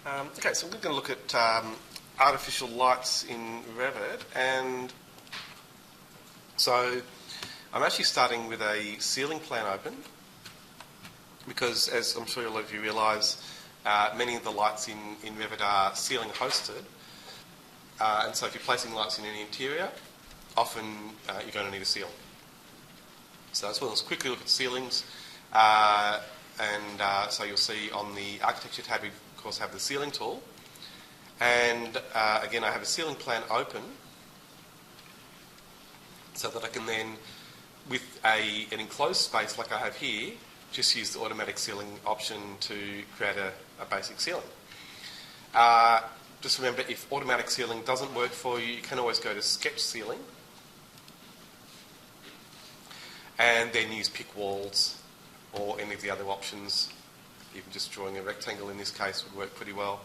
Okay, so we're going to look at artificial lights in Revit, and so I'm actually starting with a ceiling plan open because, as I'm sure a lot of you realise, many of the lights in Revit are ceiling hosted, and so if you're placing lights in an interior, often you're going to need a ceiling. So that's why let's quickly look at ceilings, so you'll see on the architecture tab we of course have the ceiling tool, and again I have a ceiling plan open so that I can then, with an enclosed space like I have here, just use the automatic ceiling option to create a basic ceiling. Just remember, if automatic ceiling doesn't work for you, you can always go to sketch ceiling and then use pick walls or any of the other options. Even just drawing a rectangle in this case would work pretty well,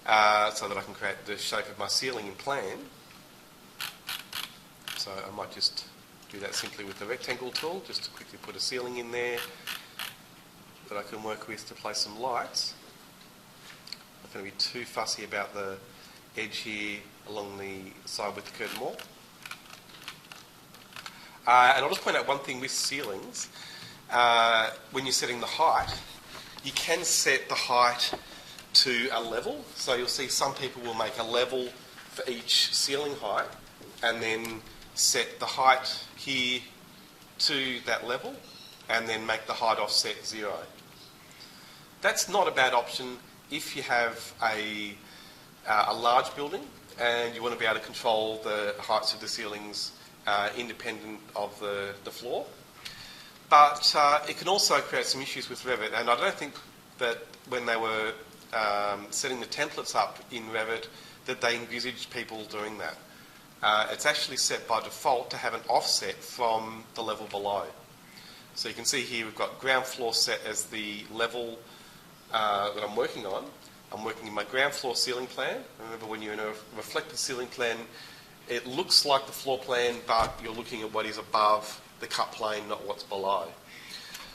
so that I can create the shape of my ceiling in plan. So I might just do that simply with the rectangle tool, just to quickly put a ceiling in there that I can work with to place some lights. I'm not going to be too fussy about the edge here along the side with the curtain wall. And I'll just point out one thing with ceilings. When you're setting the height, you can set the height to a level. So you'll see some people will make a level for each ceiling height and then set the height here to that level and then make the height offset 0. That's not a bad option if you have a large building and you want to be able to control the heights of the ceilings independent of the floor. But it can also create some issues with Revit, and I don't think that when they were setting the templates up in Revit that they envisaged people doing that. It's actually set by default to have an offset from the level below. So you can see here we've got ground floor set as the level that I'm working on. I'm working in my ground floor ceiling plan. Remember, when you're in a reflected ceiling plan, it looks like the floor plan, but you're looking at what is above the cut plane, not what's below.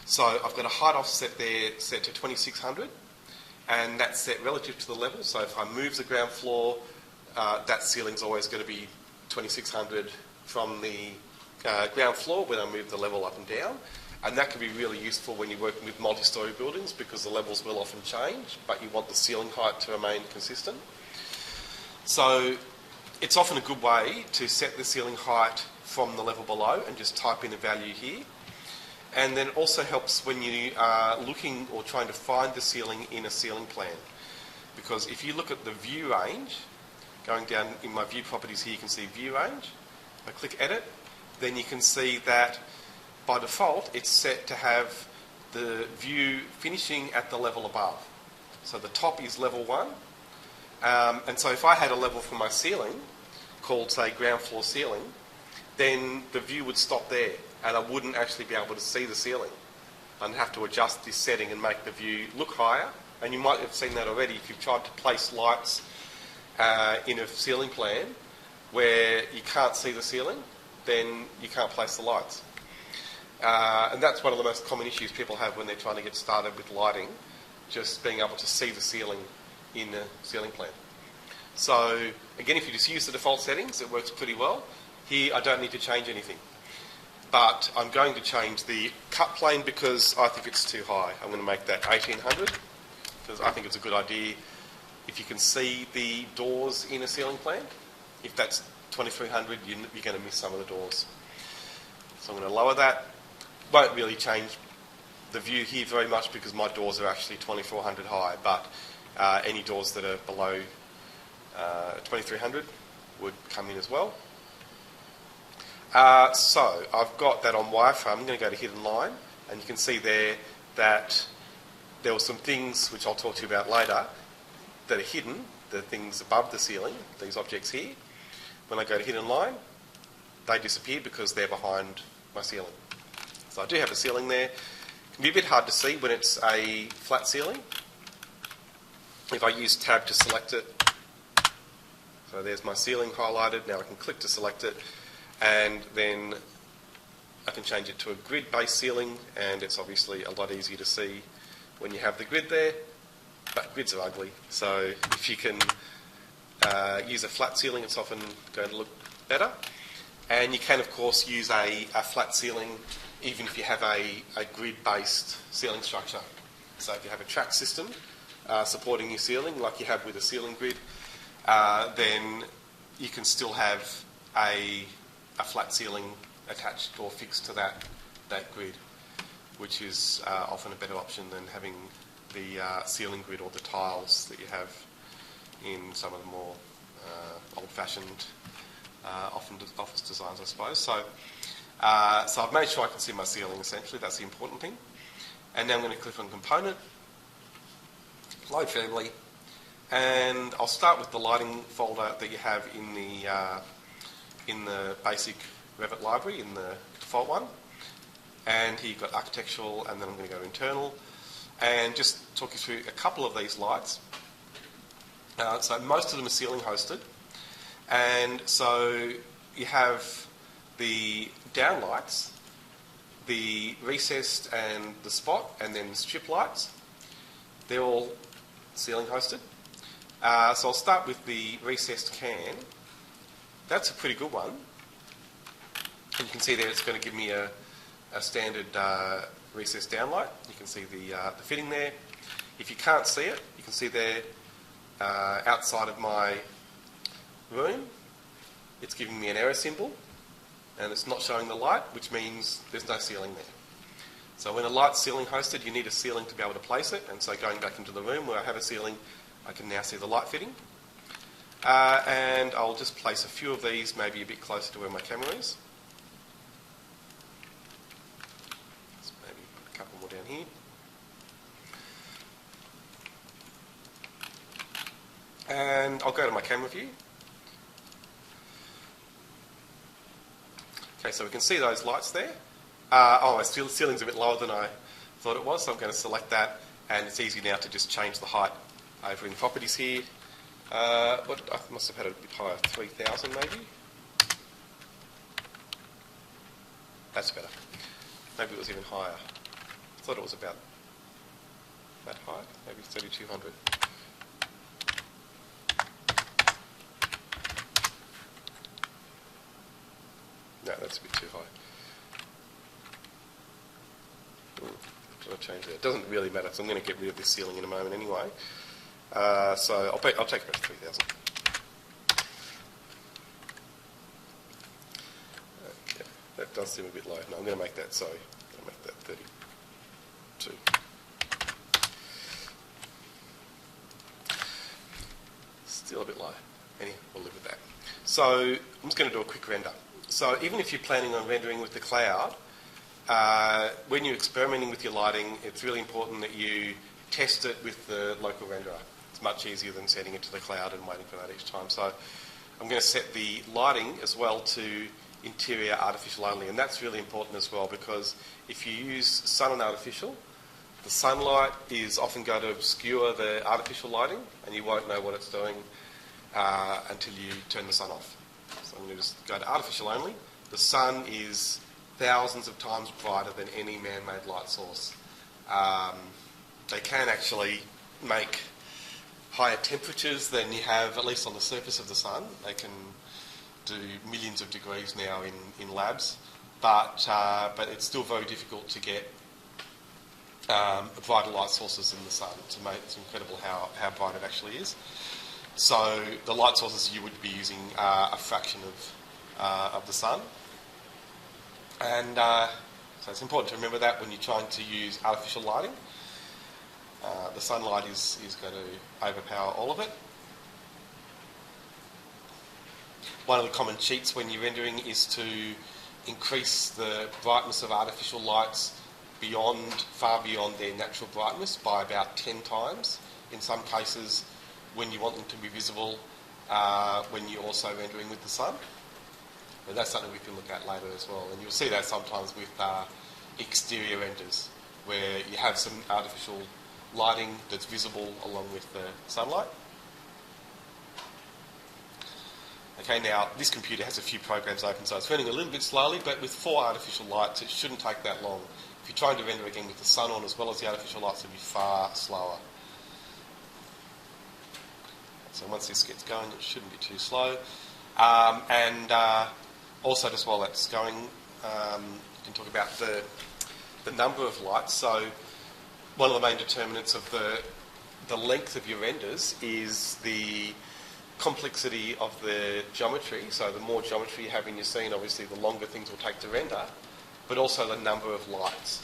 So I've got a height offset there set to 2600, and that's set relative to the level. So if I move the ground floor, that ceiling's always going to be 2600 from the ground floor when I move the level up and down. And that can be really useful when you're working with multi-storey buildings, because the levels will often change, but you want the ceiling height to remain consistent. So it's often a good way to set the ceiling height from the level below and just type in a value here. And then it also helps when you are looking or trying to find the ceiling in a ceiling plan. Because if you look at the view range, going down in my view properties here, you can see view range. If I click edit, then you can see that by default it's set to have the view finishing at the level above. So the top is level 1. And so if I had a level for my ceiling called, say, ground floor ceiling, then the view would stop there and I wouldn't actually be able to see the ceiling. I'd have to adjust this setting and make the view look higher. And you might have seen that already if you've tried to place lights in a ceiling plan where you can't see the ceiling, then you can't place the lights. And that's one of the most common issues people have when they're trying to get started with lighting, just being able to see the ceiling in a ceiling plan. So again, if you just use the default settings, it works pretty well. Here I don't need to change anything, but I'm going to change the cut plane because I think it's too high. I'm going to make that 1800 because I think it's a good idea if you can see the doors in a ceiling plan. If that's 2300, you're going to miss some of the doors. So I'm going to lower that. Won't really change the view here very much because my doors are actually 2400 high, but any doors that are below 2300 would come in as well. So I've got that on wireframe. I'm going to go to hidden line, and you can see there that there were some things which I'll talk to you about later that are hidden, the things above the ceiling, these objects here. When I go to hidden line, they disappear because they're behind my ceiling. So I do have a ceiling there. It can be a bit hard to see when it's a flat ceiling. If I use tab to select it, so there's my ceiling highlighted. Now I can click to select it, and then I can change it to a grid-based ceiling, and it's obviously a lot easier to see when you have the grid there. but grids are ugly. So if you can use a flat ceiling, it's often going to look better. And you can, of course, use a flat ceiling even if you have a grid-based ceiling structure. So if you have a track system supporting your ceiling, like you have with a ceiling grid, then you can still have a flat ceiling attached or fixed to that grid, which is often a better option than having the ceiling grid or the tiles that you have in some of the more old-fashioned office designs, I suppose. So I've made sure I can see my ceiling, essentially. That's the important thing. And now I'm going to click on Component, Load Family, and I'll start with the lighting folder that you have in the basic Revit library, in the default one. And here you've got architectural, and then I'm going to go internal, and just talk you through a couple of these lights. So most of them are ceiling hosted, and so you have the downlights, the recessed and the spot, and then strip lights. They're all ceiling hosted. So I'll start with the recessed can. That's a pretty good one. And you can see there it's going to give me a standard recessed downlight. You can see the fitting there. If you can't see it, you can see there outside of my room, it's giving me an error symbol, and it's not showing the light, which means there's no ceiling there. So when a light's ceiling hosted, you need a ceiling to be able to place it, and so going back into the room where I have a ceiling, I can now see the light fitting. And I'll just place a few of these maybe a bit closer to where my camera is. So maybe a couple more down here. And I'll go to my camera view. Okay, so we can see those lights there. My ceiling's a bit lower than I thought it was, so I'm going to select that, and it's easy now to just change the height over in properties here. I must have had it a bit higher, 3,000 maybe. That's better. Maybe it was even higher. I thought it was about that high, maybe 3,200. No, that's a bit too high. I'll change that. It doesn't really matter, so I'm going to get rid of this ceiling in a moment anyway. So I'll take about 3,000. Okay, that does seem a bit low. No, I'm going to make that, sorry. I'm going to make that 32. Still a bit low. Anyway, we'll live with that. So I'm just going to do a quick render. So even if you're planning on rendering with the cloud, when you're experimenting with your lighting, it's really important that you test it with the local renderer. It's much easier than setting it to the cloud and waiting for that each time. So I'm going to set the lighting as well to interior artificial only, and that's really important as well, because if you use sun and artificial, the sunlight is often going to obscure the artificial lighting, and you won't know what it's doing until you turn the sun off. So I'm going to just go to artificial only. The sun is thousands of times brighter than any man-made light source. They can actually make higher temperatures than you have, at least on the surface of the sun. They can do millions of degrees now in labs, but it's still very difficult to get brighter light sources in the sun. It's incredible how bright it actually is. So the light sources you would be using are a fraction of the sun. And so it's important to remember that when you're trying to use artificial lighting. The sunlight is going to overpower all of it. One of the common cheats when you're rendering is to increase the brightness of artificial lights far beyond their natural brightness by about 10 times. In some cases, when you want them to be visible, when you're also rendering with the sun. And that's something we can look at later as well. And you'll see that sometimes with exterior renders, where you have some artificial lighting that's visible along with the sunlight. Okay, now this computer has a few programs open, so it's running a little bit slowly, but with 4 artificial lights, it shouldn't take that long. If you're trying to render again with the sun on as well as the artificial lights, it'll be far slower. So once this gets going, it shouldn't be too slow. Also, just while that's going, you can talk about the number of lights. So one of the main determinants of the length of your renders is the complexity of the geometry. So the more geometry you have in your scene, obviously the longer things will take to render, but also the number of lights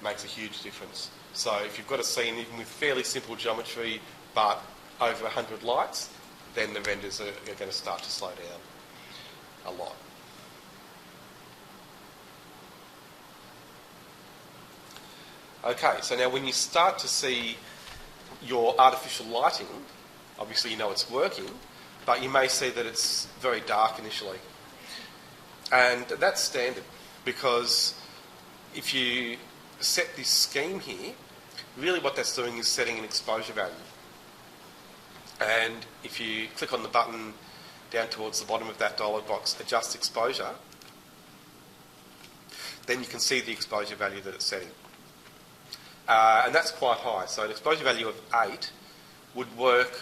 makes a huge difference. So if you've got a scene even with fairly simple geometry but over 100 lights, then the renders are going to start to slow down a lot. Okay, so now when you start to see your artificial lighting, obviously you know it's working, but you may see that it's very dark initially. And that's standard, because if you set this scheme here, really what that's doing is setting an exposure value. And if you click on the button down towards the bottom of that dialog box, Adjust Exposure, then you can see the exposure value that it's setting. And that's quite high. So an exposure value of 8 would work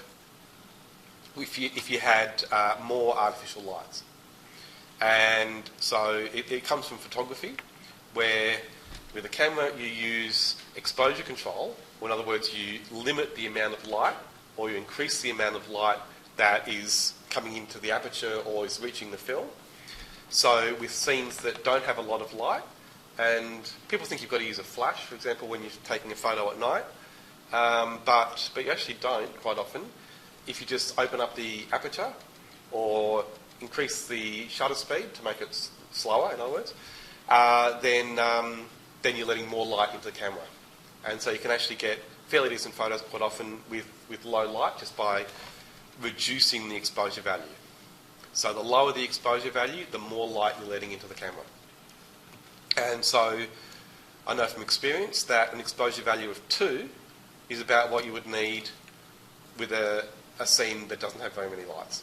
if you had more artificial lights. And so it comes from photography, where with a camera you use exposure control, or in other words you limit the amount of light, or you increase the amount of light that is coming into the aperture or is reaching the film. So with scenes that don't have a lot of light, and people think you've got to use a flash, for example, when you're taking a photo at night, but you actually don't quite often. If you just open up the aperture or increase the shutter speed to make it slower, in other words, then you're letting more light into the camera. And so you can actually get fairly decent photos quite often with low light just by reducing the exposure value. So the lower the exposure value, the more light you're letting into the camera. And so I know from experience that an exposure value of 2 is about what you would need with a scene that doesn't have very many lights.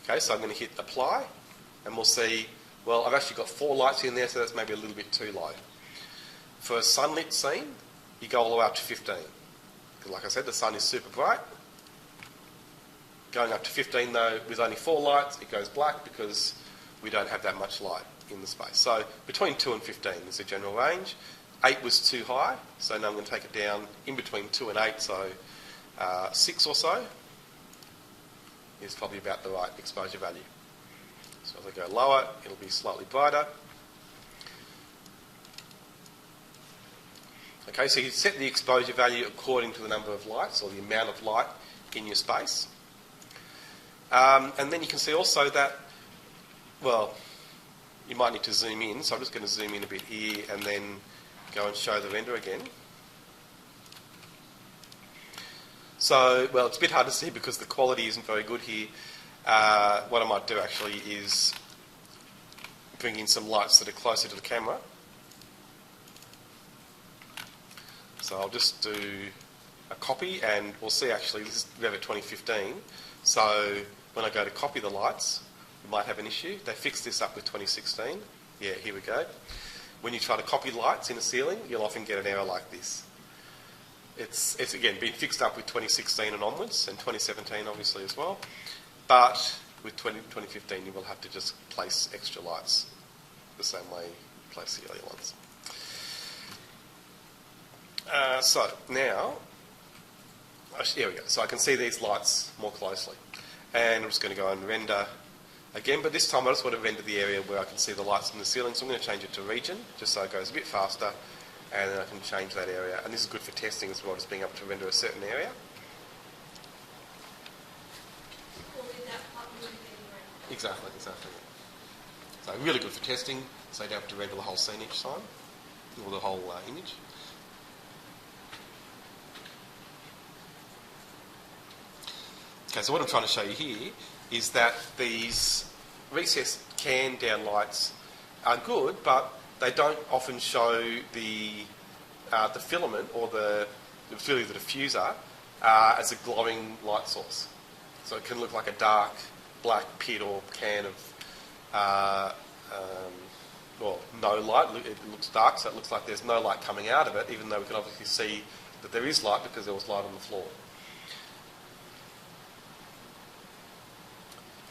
Okay, so I'm going to hit Apply, and we'll see, well, I've actually got 4 lights in there, so that's maybe a little bit too low. For a sunlit scene, you go all the way up to 15. Because like I said, the sun is super bright. Going up to 15 though, with only 4 lights, it goes black because we don't have that much light in the space. So between 2 and 15 is the general range. 8 was too high, so now I'm going to take it down in between 2 and 8, so 6 or so is probably about the right exposure value. So as I go lower, it'll be slightly brighter. Okay, so you set the exposure value according to the number of lights, or the amount of light in your space. And then you can see also that, well, you might need to zoom in, so I'm just going to zoom in a bit here and then go and show the render again. So, well, it's a bit hard to see because the quality isn't very good here. What I might do actually is bring in some lights that are closer to the camera. So I'll just do a copy, and we'll see actually, this is Revit 2015, so when I go to copy the lights, we might have an issue. They fixed this up with 2016. Yeah, here we go. When you try to copy lights in a ceiling, you'll often get an error like this. It's again been fixed up with 2016 and onwards, and 2017 obviously as well. But with 2015, you will have to just place extra lights the same way you place the earlier ones. So now, here we go. So I can see these lights more closely. And I'm just going to go and render again, but this time I just want to render the area where I can see the lights from the ceiling, so I'm going to change it to region, just so it goes a bit faster, and then I can change that area. And this is good for testing as well, just being able to render a certain area. Exactly. So really good for testing, so you don't have to render the whole scene each time, or the whole image. Okay, so what I'm trying to show you here is that these recessed can downlights are good, but they don't often show the filament or the diffuser as a glowing light source. So it can look like a dark black pit or can of well, no light. It looks dark, so it looks like there's no light coming out of it, even though we can obviously see that there is light because there was light on the floor.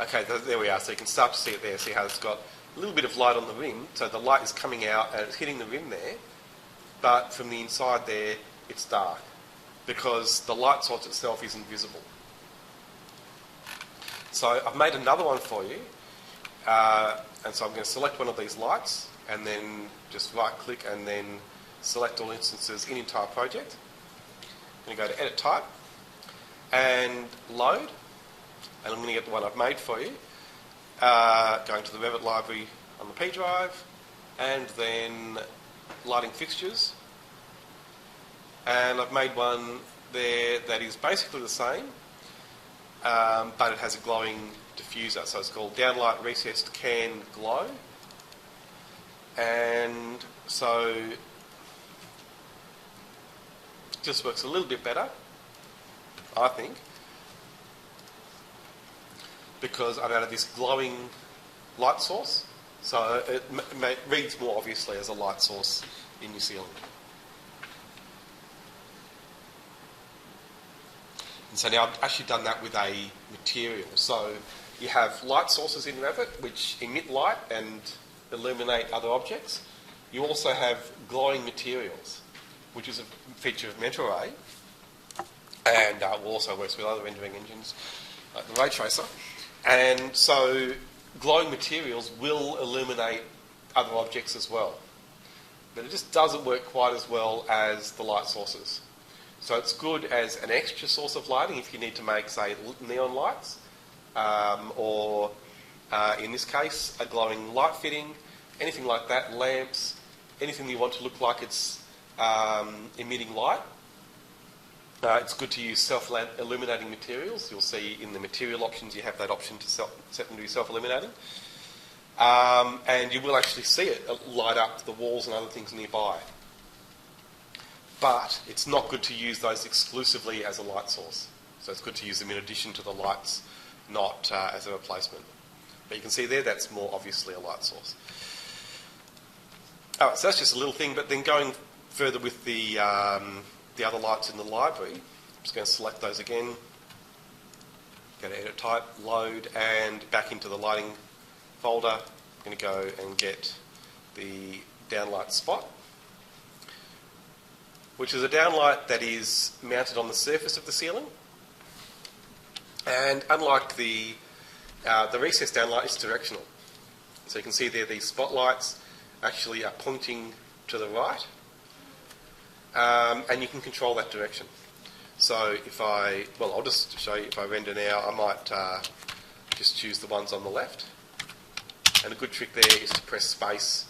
Okay, there we are. So you can start to see it there. See how it's got a little bit of light on the rim. So the light is coming out and it's hitting the rim there. But from the inside there, it's dark because the light source itself isn't visible. So I've made another one for you. And so I'm going to select one of these lights and then just right click and then select all instances in entire project. I'm going to go to edit type and load. And I'm going to get the one I've made for you. Going to the Revit library on the P drive and then lighting fixtures. And I've made one there that is basically the same, but it has a glowing diffuser. So it's called Downlight Recessed Can Glow. And so it just works a little bit better, I think, because I've added this glowing light source. So it reads more obviously as a light source in your ceiling. And so now I've actually done that with a material. So you have light sources in Revit which emit light and illuminate other objects. You also have glowing materials, which is a feature of MentorRay, and also works with other rendering engines like the Ray Tracer. And so glowing materials will illuminate other objects as well. But it just doesn't work quite as well as the light sources. So it's good as an extra source of lighting if you need to make, say, neon lights, or in this case, a glowing light fitting, anything like that, lamps, anything you want to look like it's emitting light. It's good to use self-illuminating materials. You'll see in the material options you have that option to set them to be self-illuminating. And you will actually see it light up the walls and other things nearby. But it's not good to use those exclusively as a light source. So it's good to use them in addition to the lights, not as a replacement. But you can see there that's more obviously a light source. Alright, so that's just a little thing, but then going further with the other lights in the library, I'm just going to select those again, go to edit type, load, and back into the lighting folder. I'm going to go and get the Downlight Spot, which is a downlight that is mounted on the surface of the ceiling. And unlike the recessed downlight, it's directional. So you can see there these spotlights actually are pointing to the right, and you can control that direction. So if I'll just show you, if I render now, I might just choose the ones on the left. And a good trick there is to press space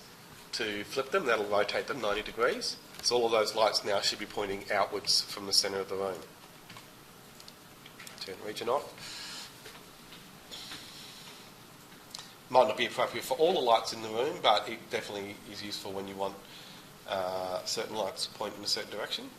to flip them. That'll rotate them 90 degrees. So all of those lights now should be pointing outwards from the centre of the room. Turn region off. Might not be appropriate for all the lights in the room, but it definitely is useful when you want certain lights to point in a certain direction.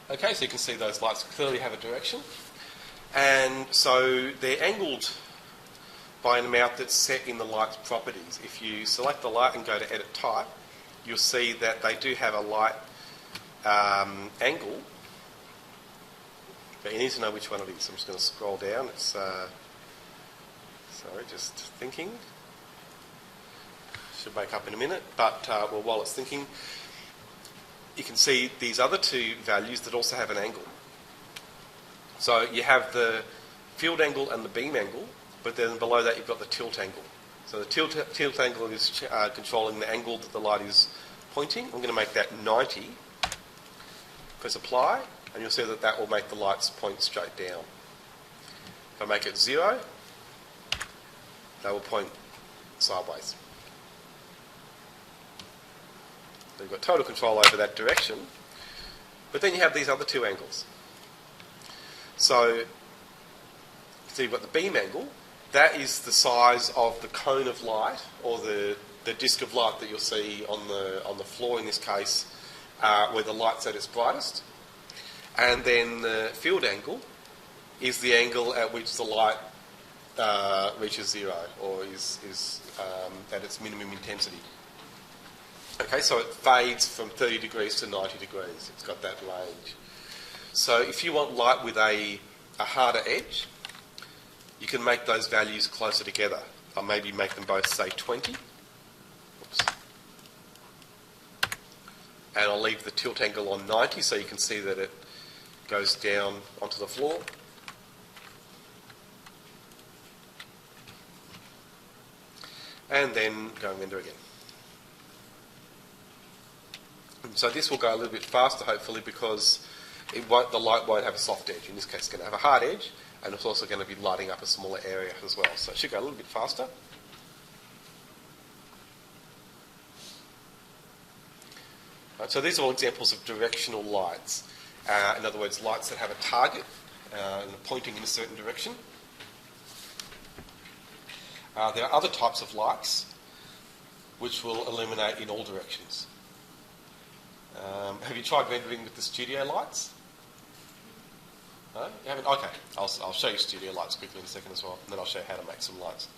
Okay, so you can see those lights clearly have a direction. And so they're angled by an amount that's set in the light's properties. If you select the light and go to edit type, you'll see that they do have a light angle. But you need to know which one it is. I'm just going to scroll down. It's Sorry, just thinking. Should wake up in a minute, but well, while it's thinking, you can see these other two values that also have an angle. So you have the field angle and the beam angle, but then below that you've got the tilt angle. So the tilt angle is controlling the angle that the light is pointing. I'm going to make that 90. Press apply, and you'll see that that will make the lights point straight down. If I make it 0, they will point sideways. So you've got total control over that direction, but then you have these other two angles. So you've got the beam angle. That is the size of the cone of light, or the disc of light that you'll see on the floor in this case, where the light's at its brightest. And then the field angle is the angle at which the light reaches 0, or is at its minimum intensity. Okay, so it fades from 30 degrees to 90 degrees. It's got that range. So if you want light with a harder edge, you can make those values closer together. I'll maybe make them both, say, 20. Oops. And I'll leave the tilt angle on 90 so you can see that it goes down onto the floor. And then go and render again. So this will go a little bit faster, hopefully, because the light won't have a soft edge. In this case, it's going to have a hard edge, and it's also going to be lighting up a smaller area as well. So it should go a little bit faster. Right, so these are all examples of directional lights. In other words, lights that have a target and are pointing in a certain direction. There are other types of lights which will illuminate in all directions. Have you tried rendering with the studio lights? No? You haven't? Okay, I'll show you studio lights quickly in a second as well, and then I'll show you how to make some lights.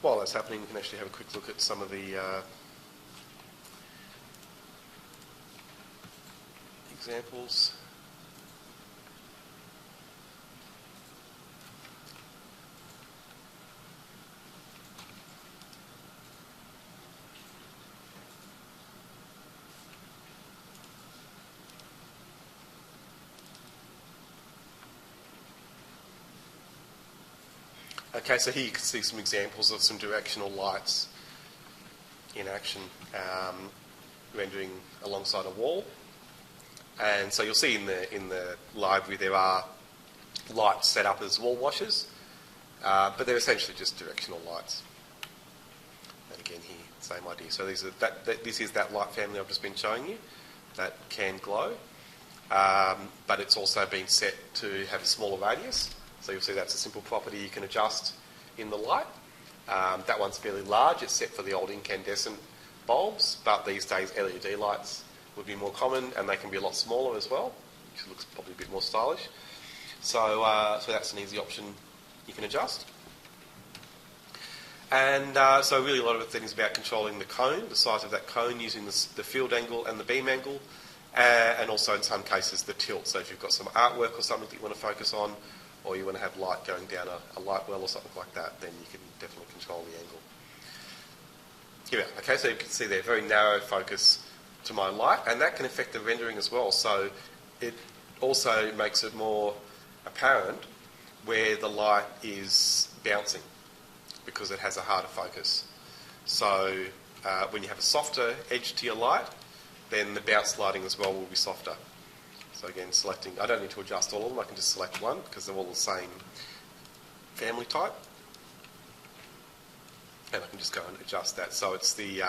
While that's happening, we can actually have a quick look at some of the examples. Okay, so here you can see some examples of some directional lights in action, rendering alongside a wall. And so you'll see in the library there are lights set up as wall washers, but they're essentially just directional lights. And again here, same idea. So this is that light family I've just been showing you that can glow, but it's also been set to have a smaller radius. So you'll see that's a simple property you can adjust in the light. That one's fairly large. It's set for the old incandescent bulbs, but these days LED lights would be more common, and they can be a lot smaller as well, which looks probably a bit more stylish. So that's an easy option you can adjust. And so really a lot of it then is about controlling the cone, the size of that cone, using the field angle and the beam angle, and also in some cases the tilt. So if you've got some artwork or something that you want to focus on, or you want to have light going down a light well or something like that, then you can definitely control the angle. Here we are. Okay, so you can see there, very narrow focus to my light, and that can affect the rendering as well. So it also makes it more apparent where the light is bouncing, because it has a harder focus. So when you have a softer edge to your light, then the bounce lighting as well will be softer. So again, selecting, I don't need to adjust all of them, I can just select one because they're all the same family type. And I can just go and adjust that. So it's the,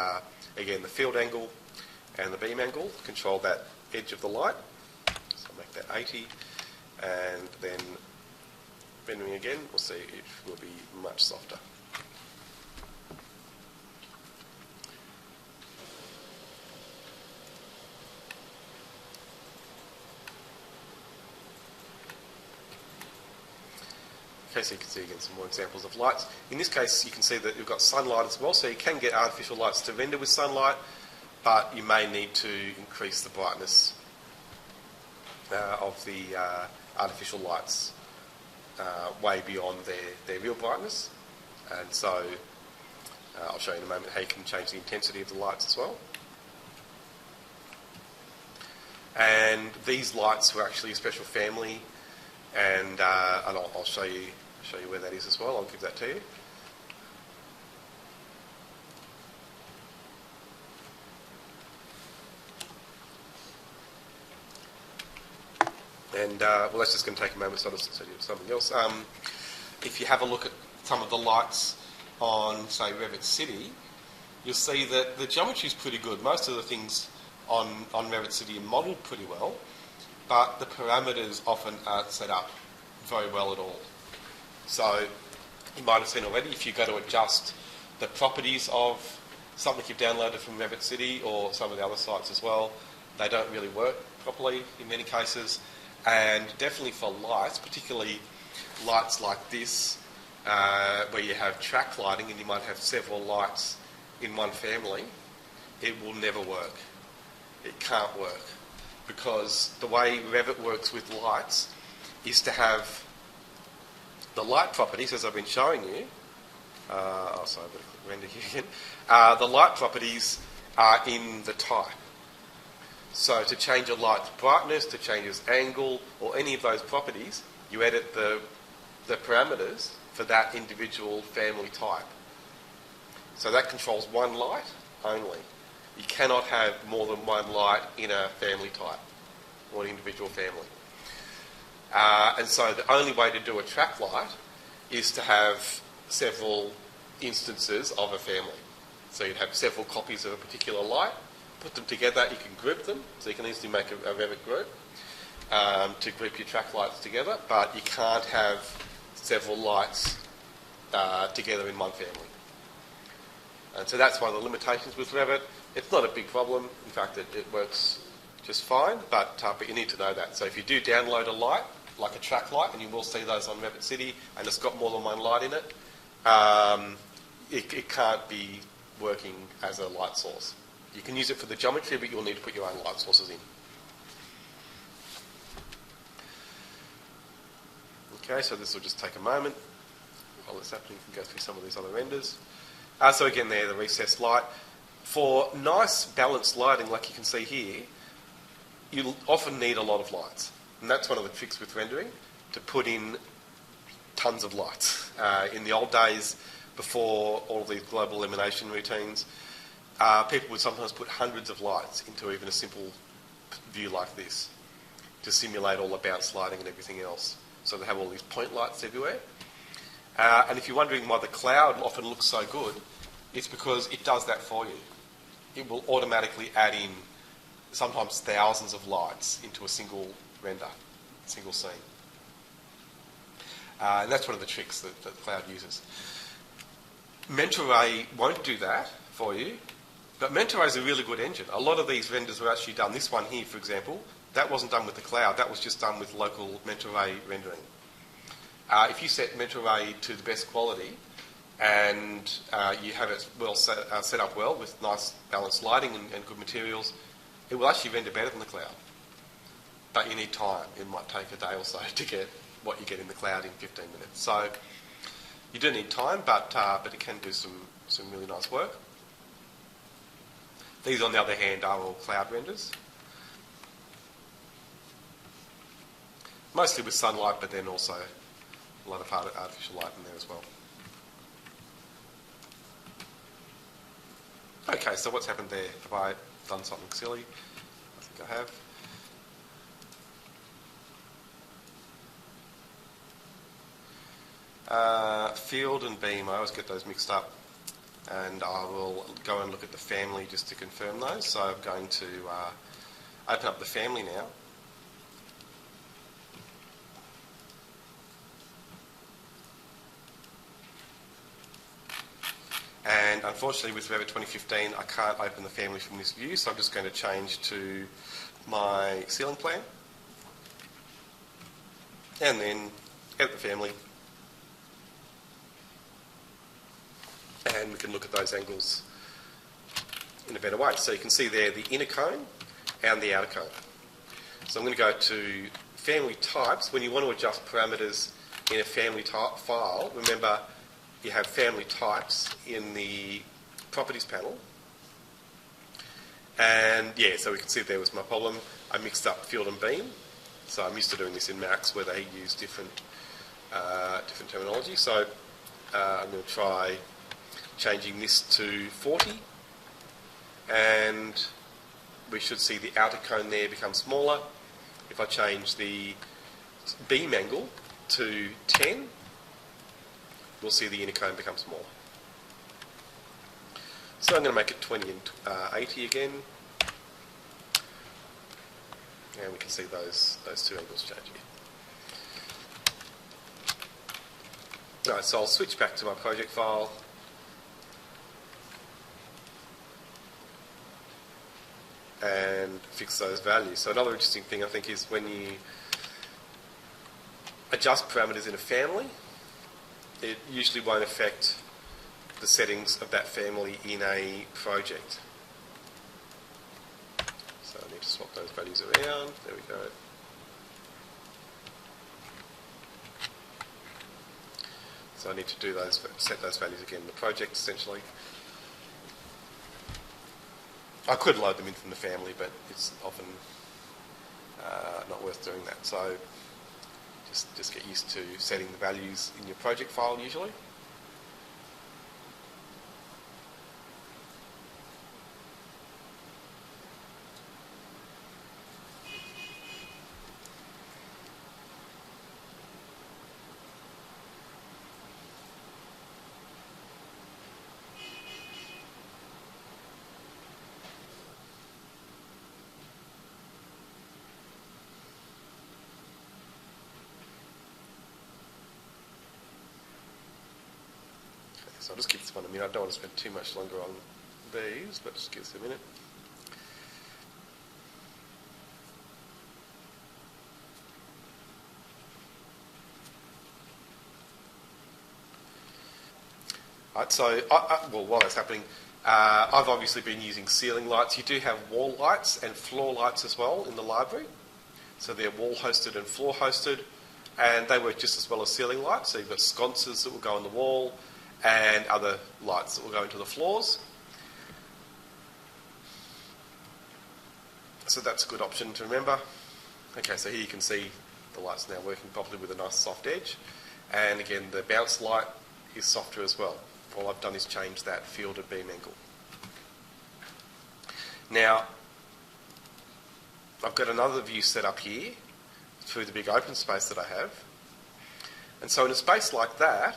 again, the field angle and the beam angle control that edge of the light. So I'll make that 80, and then rendering again, we'll see it will be much softer. Okay, so you can see again some more examples of lights. In this case, you can see that you've got sunlight as well, so you can get artificial lights to render with sunlight, but you may need to increase the brightness of the artificial lights way beyond their real brightness. And so I'll show you in a moment how you can change the intensity of the lights as well. And these lights were actually a special family, and I'll show you where that is as well. I'll give that to you. And well, that's just going to take a moment to show you something else. If you have a look at some of the lights on, say, Revit City, you'll see that the geometry is pretty good. Most of the things on Revit City are modelled pretty well, but the parameters often aren't set up very well at all. So you might have seen already, if you go to adjust the properties of something you've downloaded from Revit City or some of the other sites as well, they don't really work properly in many cases. And definitely for lights, particularly lights like this, where you have track lighting and you might have several lights in one family, it will never work. It can't work, because the way Revit works with lights is to have the light properties, as I've been showing you. Sorry, I've got to render here again. The light properties are in the type. So to change a light's brightness, to change its angle, or any of those properties, you edit the parameters for that individual family type. So that controls one light only. You cannot have more than one light in a family type, or an individual family. And so the only way to do a track light is to have several instances of a family. So you'd have several copies of a particular light, put them together, you can group them, so you can easily make a Revit group to group your track lights together, but you can't have several lights together in one family. And so that's one of the limitations with Revit. It's not a big problem, in fact it works just fine, but you need to know that. So if you do download a light, like a track light, and you will see those on Revit City, and it's got more than one light in it, it can't be working as a light source. You can use it for the geometry, but you'll need to put your own light sources in. Okay, so this will just take a moment. While it's happening, you can go through some of these other renders. So again there, the recessed light. For nice balanced lighting, like you can see here, you'll often need a lot of lights. And that's one of the tricks with rendering, to put in tons of lights. In the old days, before all of these global illumination routines, people would sometimes put hundreds of lights into even a simple view like this to simulate all the bounce lighting and everything else. So they have all these point lights everywhere. And if you're wondering why the cloud often looks so good, it's because it does that for you. It will automatically add in sometimes thousands of lights into a single render, single scene. And that's one of the tricks that the cloud uses. Mentoray won't do that for you, but Mentoray is a really good engine. A lot of these renders were actually done. This one here, for example, that wasn't done with the cloud. That was just done with local Mentoray rendering. If you set Mentoray to the best quality and you have it well set up well with nice balanced lighting and good materials, it will actually render better than the cloud. But you need time. It might take a day or so to get what you get in the cloud in 15 minutes. So you do need time, but it can do some really nice work. These, on the other hand, are all cloud renders. Mostly with sunlight, but then also a lot of artificial light in there as well. Okay, so what's happened there? Have I done something silly? I think I have. Field and beam, I always get those mixed up. And I will go and look at the family just to confirm those. So I'm going to open up the family now. And unfortunately with Revit 2015 I can't open the family from this view, so I'm just going to change to my ceiling plan. And then edit the family. and we can look at those angles in a better way. So you can see there the inner cone and the outer cone. So I'm going to go to family types. When you want to adjust parameters in a family type file, remember you have family types in the properties panel. And yeah, so we can see there was my problem. I mixed up field and beam. So I'm used to doing this in Max where they use different terminology. So I'm going to try changing this to 40. And we should see the outer cone there become smaller. If I change the beam angle to 10, we'll see the inner cone become smaller. So I'm going to make it 20 and 80 again. And we can see those two angles changing. Alright, so I'll switch back to my project file. And fix those values. So another interesting thing I think is when you adjust parameters in a family, it usually won't affect the settings of that family in a project. So I need to swap those values around. There we go. So I need to do those, set those values again in the project essentially. I could load them in from the family, but it's often not worth doing that. So just get used to setting the values in your project file usually. So I'll just give this one a minute. I don't want to spend too much longer on these, but just give us a minute. Right, so well, while that's happening, I've obviously been using ceiling lights. You do have wall lights and floor lights as well in the library. So they're wall hosted and floor hosted, and they work just as well as ceiling lights. So you've got sconces that will go on the wall, and other lights that will go into the floors. So that's a good option to remember. Okay, so here you can see the light's now working properly with a nice soft edge. And again, the bounce light is softer as well. All I've done is change that field and beam angle. Now, I've got another view set up here through the big open space that I have. And so in a space like that,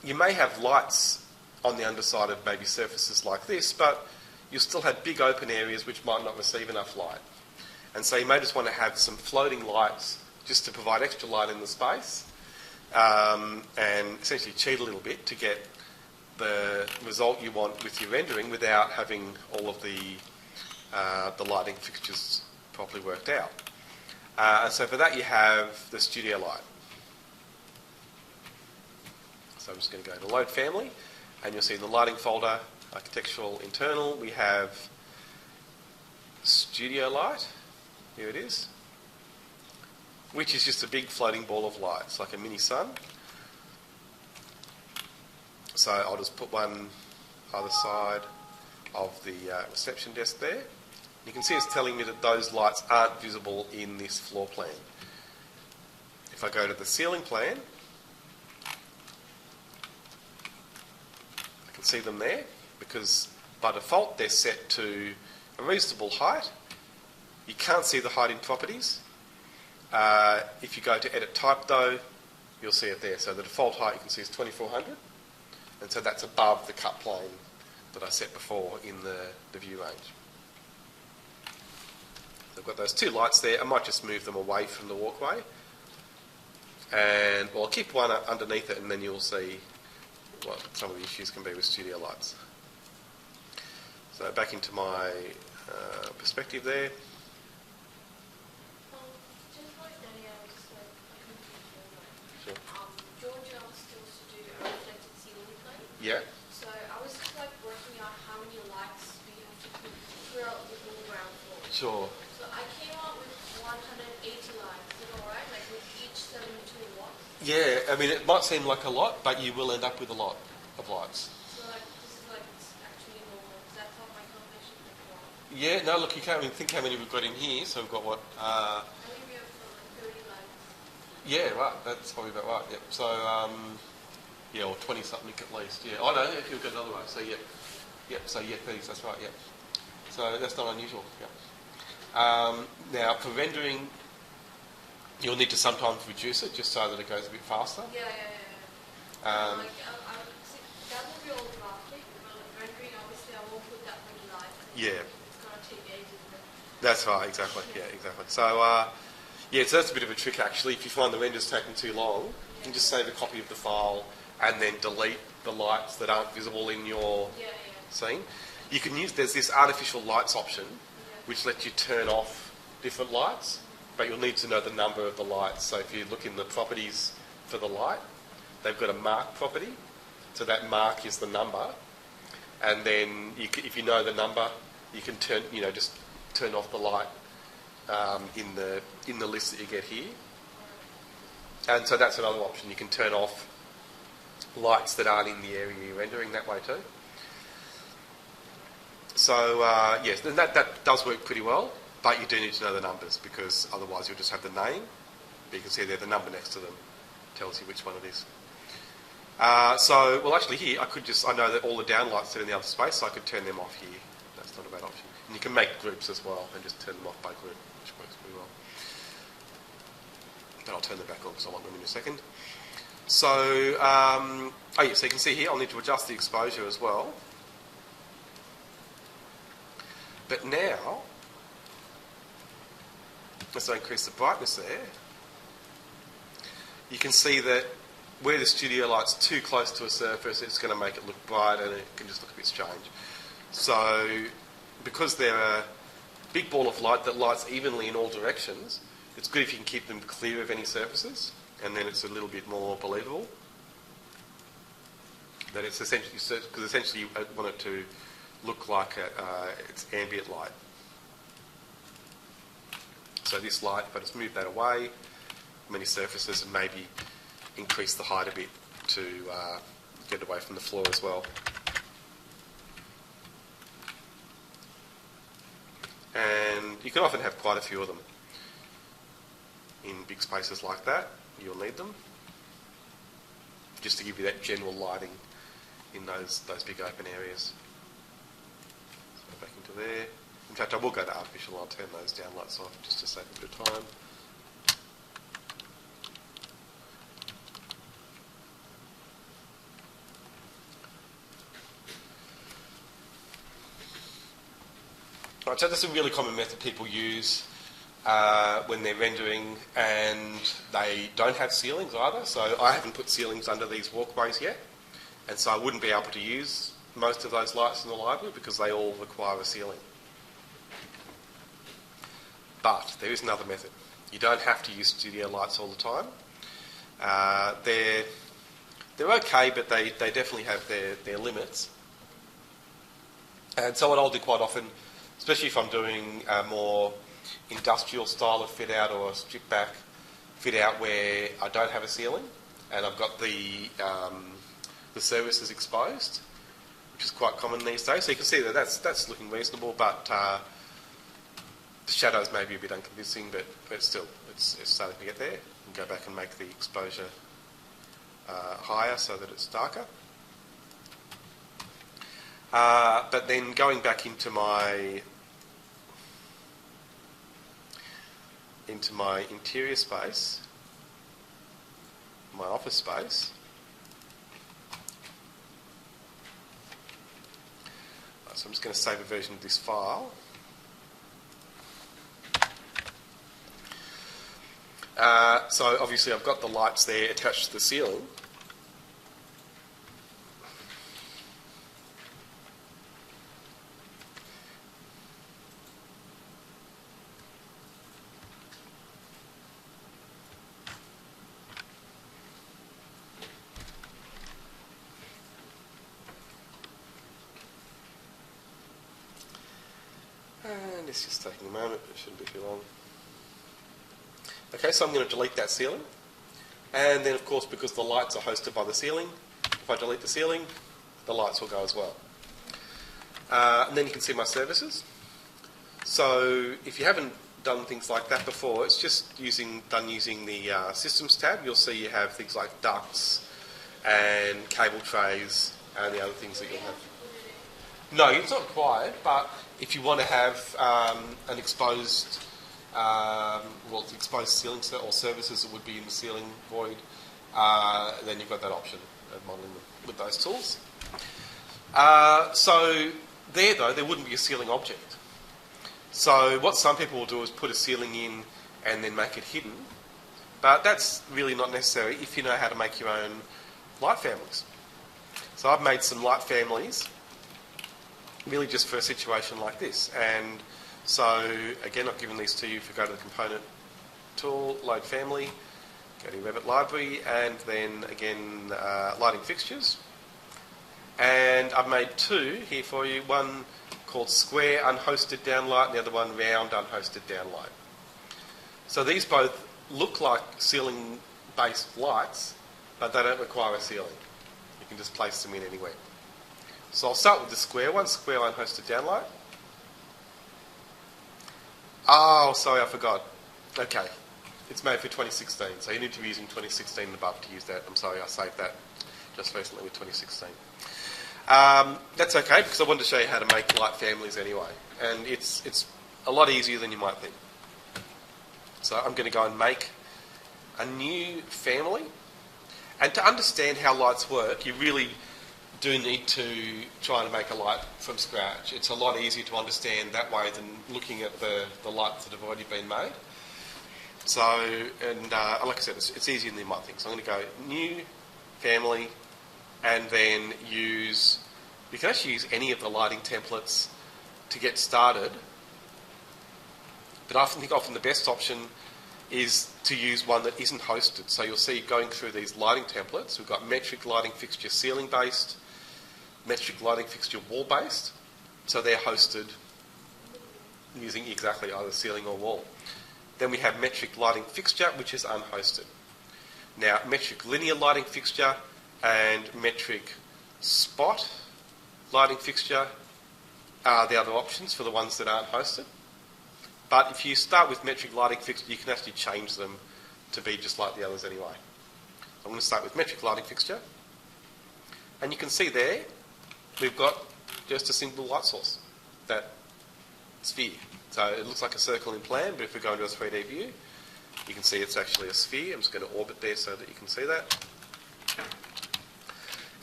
you may have lights on the underside of maybe surfaces like this, but you'll still have big open areas which might not receive enough light. And so you may just want to have some floating lights just to provide extra light in the space and essentially cheat a little bit to get the result you want with your rendering without having all of the lighting fixtures properly worked out. And so for that you have the studio light. So I'm just going to go to Load Family, and you'll see in the lighting folder, Architectural Internal, we have Studio Light. Here it is, which is just a big floating ball of light. It's like a mini sun. So I'll just put one either side of the reception desk there. You can see it's telling me that those lights aren't visible in this floor plan. If I go to the ceiling plan, see them there because by default they're set to a reasonable height. You can't see the height in properties. If you go to edit type though, you'll see it there. So the default height you can see is 2400, and so that's above the cut plane that I set before in the view range. So I've got those two lights there. I might just move them away from the walkway, and well, I'll keep one underneath it, and then you'll see what some of the issues can be with studio lights. So back into my perspective there. Just like Danielle, just like a confusion. Sure. George asked us to do a reflected ceiling plane. Yeah. So I was just like working out how many lights do you have to put throughout the whole ground floor. Sure. So I came out with 180 lights. Is it alright? Like with each 72 watts? Yeah, I mean, it might seem like a lot, but you will end up with a lot of lights. So like this is like it's actually normal. Because I thought my calculation took a while. Yeah, no, look, you can't even think how many we've got in here. So we've got what? I think we have like 30 lights. Yeah, right. That's probably about right. Yep. So, yeah, or 20 something at least. Yeah. Oh no, if you've got another one. So yeah, yep. So yeah, 30. That's right. Yeah. So that's not unusual. Yeah. Now for rendering, you'll need to sometimes reduce it just so that it goes a bit faster. Yeah. Like that will be all graphic, but like rendering obviously I won't put that many lights. Yeah. It's gonna take ages. That's right. Exactly. Yeah. Exactly. So yeah, so that's a bit of a trick actually. If you find the render's taking too long, you can just save a copy of the file and then delete the lights that aren't visible in your scene. You can use, there's this artificial lights option which lets you turn off different lights, but you'll need to know the number of the lights. So if you look in the properties for the light, they've got a mark property, so that mark is the number, and then if you know the number, you can just turn off the light in the list that you get here. And so that's another option. You can turn off lights that aren't in the area you're rendering that way too. So yes, then that does work pretty well, but you do need to know the numbers because otherwise you'll just have the name. But you can see there the number next to them tells you which one it is. Well actually here I know that all the downlights are in the other space, so I could turn them off here. That's not a bad option. And you can make groups as well and just turn them off by group, which works pretty well. But I'll turn them back on because I want them in a second. So, so you can see here I'll need to adjust the exposure as well. But now, as I increase the brightness there, you can see that where the studio light's too close to a surface, it's going to make it look bright and it can just look a bit strange. So, because they're a big ball of light that lights evenly in all directions, it's good if you can keep them clear of any surfaces, and then it's a little bit more believable. That it's essentially, because essentially you want it to look like it's ambient light. So this light, if I just move that away from any surfaces and maybe increase the height a bit to get away from the floor as well. And you can often have quite a few of them. In big spaces like that, you'll need them. Just to give you that general lighting in those big open areas. So back into there. In fact, I will go to artificial. I'll turn those downlights off just to save a bit of time. Right, so that's a really common method people use when they're rendering, and they don't have ceilings either. So I haven't put ceilings under these walkways yet, and so I wouldn't be able to use most of those lights in the library because they all require a ceiling. But there is another method. You don't have to use studio lights all the time. They're okay, but they definitely have their limits. And so what I'll do quite often, especially if I'm doing a more industrial style of fit out or a strip back fit out where I don't have a ceiling and I've got the surfaces exposed, which is quite common these days. So you can see that that's looking reasonable, but the shadows may be a bit unconvincing, but still, it's starting to get there. And go back and make the exposure higher so that it's darker. But then going back into my interior space, my office space, so I'm just going to save a version of this file. So obviously I've got the lights there attached to the ceiling. It's just taking a moment, it shouldn't be too long. Okay, so I'm going to delete that ceiling. And then, of course, because the lights are hosted by the ceiling, if I delete the ceiling, the lights will go as well. And then you can see my services. So if you haven't done things like that before, it's just using the Systems tab. You'll see you have things like ducts and cable trays and the other things that you'll have. No, it's not required, but if you want to have an exposed exposed ceiling or services that would be in the ceiling void, then you've got that option of modelling them with those tools. So there wouldn't be a ceiling object. So what some people will do is put a ceiling in and then make it hidden, but that's really not necessary if you know how to make your own light families. So I've made some light families really just for a situation like this. And so again, I've given these to you if you go to the component tool, load family, go to Revit library, and then again lighting fixtures. And I've made two here for you, one called square unhosted downlight and the other one round unhosted downlight. So these both look like ceiling based lights, but they don't require a ceiling. You can just place them in anywhere. So I'll start with the square one, square unhosted downlight. Oh, sorry, I forgot. Okay, it's made for 2016, so you need to be using 2016 and above to use that. I'm sorry, I saved that just recently with 2016. That's okay, because I wanted to show you how to make light families anyway, and it's a lot easier than you might think. So I'm going to go and make a new family, and to understand how lights work, you really do need to try and make a light from scratch. It's a lot easier to understand that way than looking at the lights that have already been made. So, and like I said, it's easier than you might think. So I'm going to go new family, and then you can actually use any of the lighting templates to get started. But I think often the best option is to use one that isn't hosted. So you'll see going through these lighting templates, we've got metric lighting fixture ceiling based, metric lighting fixture wall based. So they're hosted using exactly either ceiling or wall. Then we have metric lighting fixture, which is unhosted. Now, metric linear lighting fixture and metric spot lighting fixture are the other options for the ones that aren't hosted. But if you start with metric lighting fixture, you can actually change them to be just like the others anyway. I'm going to start with metric lighting fixture. And you can see there, we've got just a simple light source, that sphere. So it looks like a circle in plan, but if we go into a 3D view, you can see it's actually a sphere. I'm just going to orbit there so that you can see that.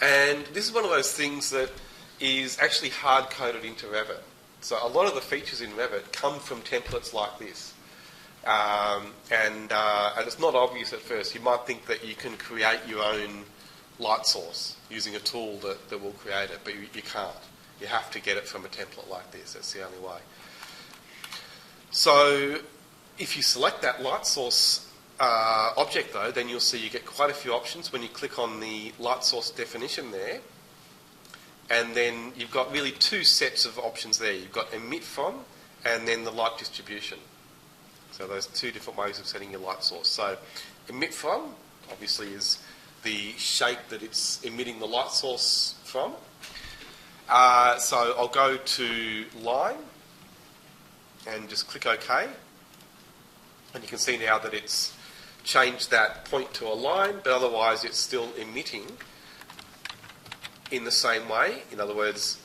And this is one of those things that is actually hard-coded into Revit. So a lot of the features in Revit come from templates like this. And it's not obvious at first. You might think that you can create your own light source using a tool that will create it, but you can't. You have to get it from a template like this. That's the only way. So if you select that light source object though, then you'll see you get quite a few options when you click on the light source definition there. And then you've got really two sets of options there. You've got emit from and then the light distribution. So those two different ways of setting your light source. So emit from obviously is the shape that it's emitting the light source from. So I'll go to line and just click OK. And you can see now that it's changed that point to a line, but otherwise it's still emitting in the same way. In other words,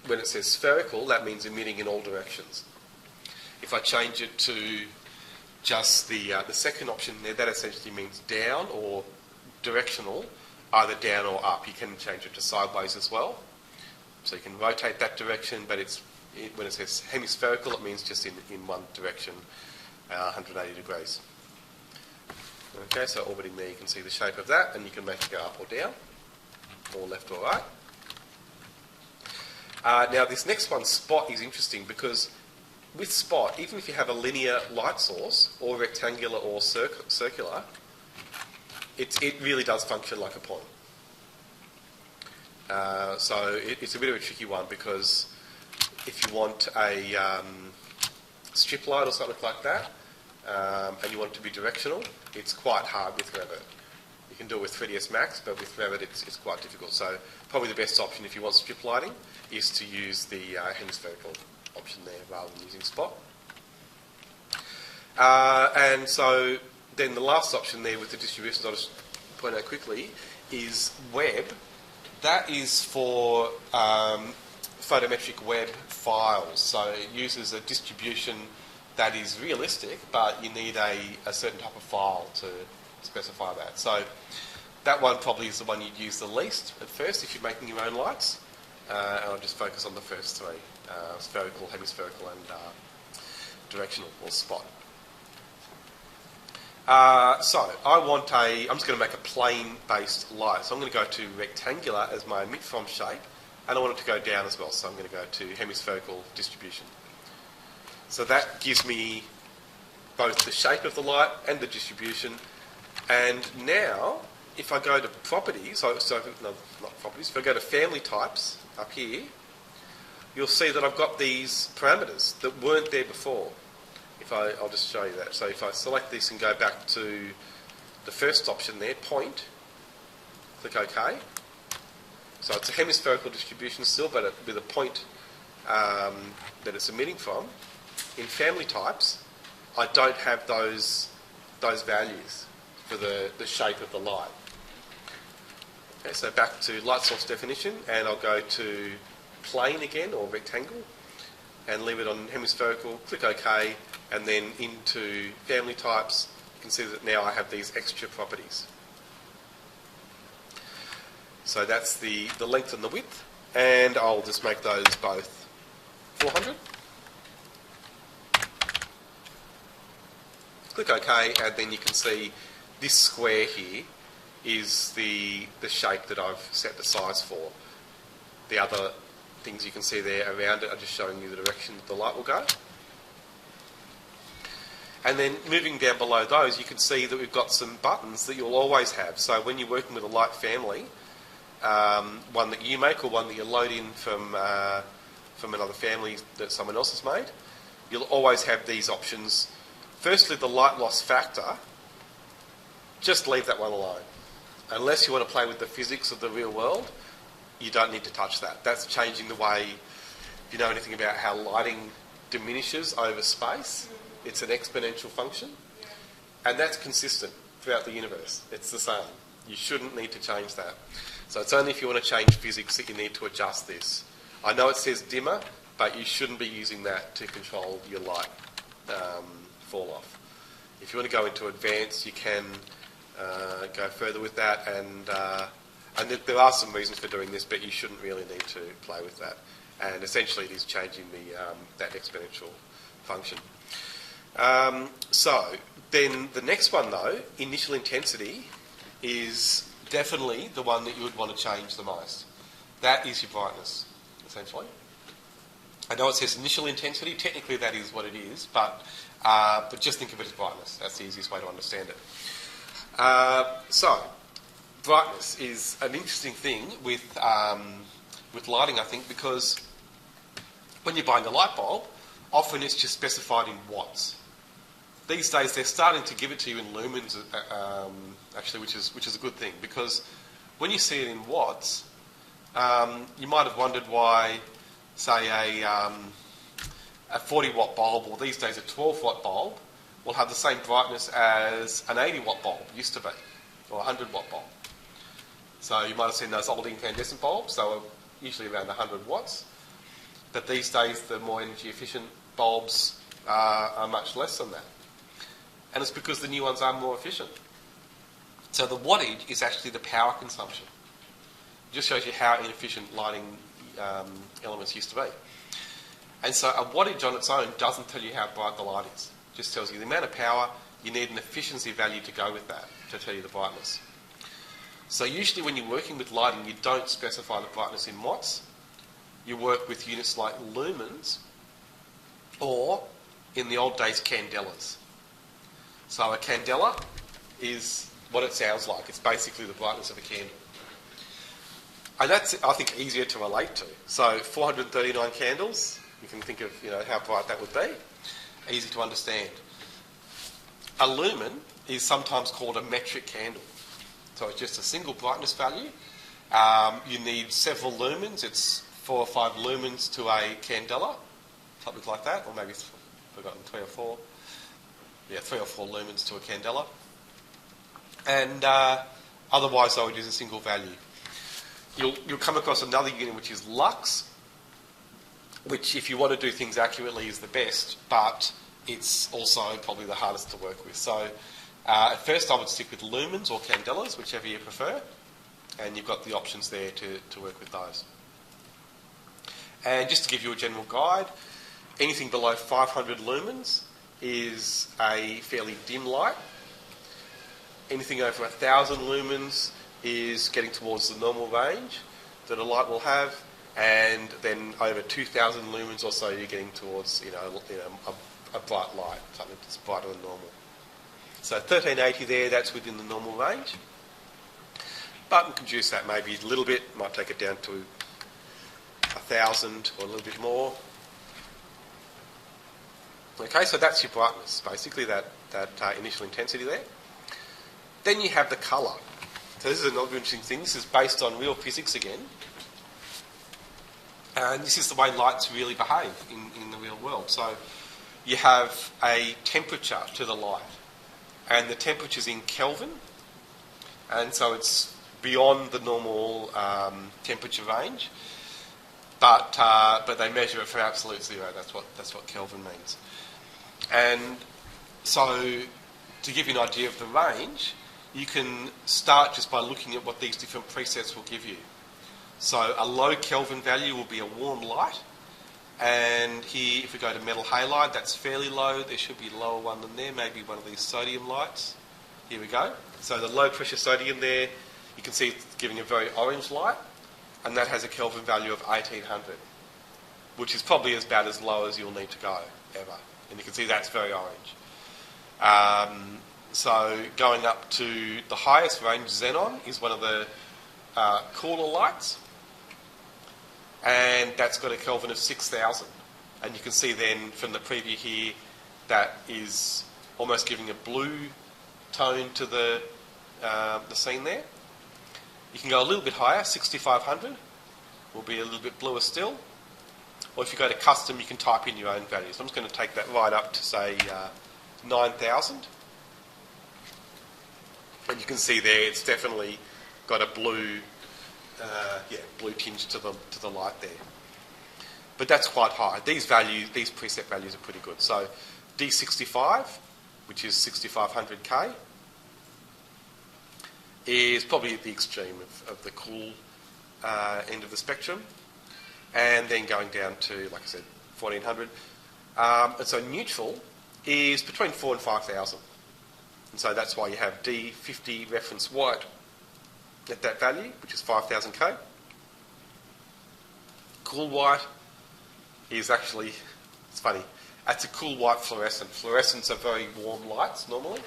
when it says spherical, that means emitting in all directions. If I change it to just the second option there, that essentially means down or directional, either down or up. You can change it to sideways as well. So you can rotate that direction, but when it says hemispherical, it means just in one direction, 180 degrees. Okay, so orbiting there, you can see the shape of that, and you can make it go up or down, or left or right. Now this next one, spot, is interesting because with spot, even if you have a linear light source, or rectangular or circular, it really does function like a point. So it's a bit of a tricky one because if you want a strip light or something like that, and you want it to be directional, it's quite hard with Revit. You can do it with 3ds Max, but with Revit it's quite difficult. So probably the best option if you want strip lighting is to use the hemispherical option there rather than using Spot. And so then the last option there with the distributions, I'll just point out quickly, is web. That is for photometric web files. So it uses a distribution that is realistic, but you need a certain type of file to specify that. So that one probably is the one you'd use the least at first if you're making your own lights. And I'll just focus on the first three, spherical, hemispherical and directional or Spot. So I'm just going to make a plane-based light. So I'm going to go to rectangular as my emit from shape, and I want it to go down as well. So I'm going to go to hemispherical distribution. So that gives me both the shape of the light and the distribution. And now, if I go to properties, no, not properties, if I go to family types up here, you'll see that I've got these parameters that weren't there before. I'll just show you that. So if I select this and go back to the first option there, point, click OK. So it's a hemispherical distribution still, but with a point that it's emitting from. In family types, I don't have those values for the shape of the light. Okay, so back to light source definition, and I'll go to plane again, or rectangle, and leave it on hemispherical, click OK, and then into family types, you can see that now I have these extra properties. So that's the length and the width, and I'll just make those both 400. Click OK, and then you can see this square here is the shape that I've set the size for. The other things you can see there around it are just showing you the direction that the light will go. And then moving down below those, you can see that we've got some buttons that you'll always have. So when you're working with a light family, one that you make or one that you load in from another family that someone else has made, you'll always have these options. Firstly, the light loss factor, just leave that one alone. Unless you want to play with the physics of the real world, you don't need to touch that. That's changing the way, if you know anything about how lighting diminishes over space, it's an exponential function. And that's consistent throughout the universe. It's the same. You shouldn't need to change that. So it's only if you want to change physics that you need to adjust this. I know it says dimmer, but you shouldn't be using that to control your light fall off. If you want to go into advanced, you can go further with that, and there are some reasons for doing this, but you shouldn't really need to play with that. And essentially, it is changing that exponential function. So then the next one, though, initial intensity, is definitely the one that you would want to change the most. That is your brightness, essentially. I know it says initial intensity. Technically, that is what it is, but just think of it as brightness. That's the easiest way to understand it. So, brightness is an interesting thing with lighting, I think, because when you're buying a light bulb, often it's just specified in watts. These days, they're starting to give it to you in lumens, actually, which is a good thing, because when you see it in watts, you might have wondered why, say, a 40-watt bulb, or these days a 12-watt bulb, will have the same brightness as an 80-watt bulb used to be, or a 100-watt bulb. So you might have seen those old incandescent bulbs. They were usually around 100 watts. But these days, the more energy-efficient bulbs are much less than that. And it's because the new ones are more efficient. So the wattage is actually the power consumption. It just shows you how inefficient lighting elements used to be. And so a wattage on its own doesn't tell you how bright the light is. It just tells you the amount of power. You need an efficiency value to go with that to tell you the brightness. So usually when you're working with lighting, you don't specify the brightness in watts. You work with units like lumens, or in the old days, candelas. So a candela is what it sounds like. It's basically the brightness of a candle. And that's, I think, easier to relate to. So 439 candles, you can think of how bright that would be. easy to understand. A lumen is sometimes called a metric candle. So it's just a single brightness value. You need several lumens. It's 4 or 5 lumens to a candela, something like that, or maybe I've forgotten 3 or 4. Yeah, 3 or 4 lumens to a candela. And otherwise, though, it is a single value. You'll come across another unit which is lux, which, if you want to do things accurately, is the best, but it's also probably the hardest to work with. So at first I would stick with lumens or candelas, whichever you prefer, and you've got the options there to work with those. And just to give you a general guide, anything below 500 lumens is a fairly dim light. Anything over 1,000 lumens is getting towards the normal range that a light will have, and then over 2,000 lumens or so, you're getting towards a bright light, something that's brighter than normal. So 1380 there, that's within the normal range. But we can reduce that maybe a little bit, might take it down to 1,000 or a little bit more. Okay, so that's your brightness, basically that initial intensity there. Then you have the colour. So this is another interesting thing. This is based on real physics again. And this is the way lights really behave in the real world. So you have a temperature to the light, and the temperature's in Kelvin, and so it's beyond the normal temperature range. But they measure it for absolute zero. That's what Kelvin means. And so, to give you an idea of the range, you can start just by looking at what these different presets will give you. So a low Kelvin value will be a warm light, and here if we go to metal halide, that's fairly low. There should be a lower one than there, maybe one of these sodium lights. Here we go. So the low pressure sodium there, you can see it's giving a very orange light, and that has a Kelvin value of 1800, which is probably about as low as you'll need to go ever. And you can see that's very orange. So going up to the highest range, xenon, is one of the cooler lights, and that's got a Kelvin of 6,000. And you can see then from the preview here, that is almost giving a blue tone to the scene there. You can go a little bit higher, 6,500 will be a little bit bluer still. Or if you go to custom, you can type in your own values. I'm just going to take that right up to, say, 9,000. And you can see there it's definitely got a blue tinge to the light there. But that's quite high. These preset values are pretty good. So D65, which is 6,500K, is probably at the extreme of the cool end of the spectrum. And then going down to, like I said, 1,400. And so neutral is between 4,000 and 5,000. And so that's why you have D50 reference white at that value, which is 5,000K. Cool white is actually, it's funny, that's a cool white fluorescent. Fluorescents are very warm lights normally.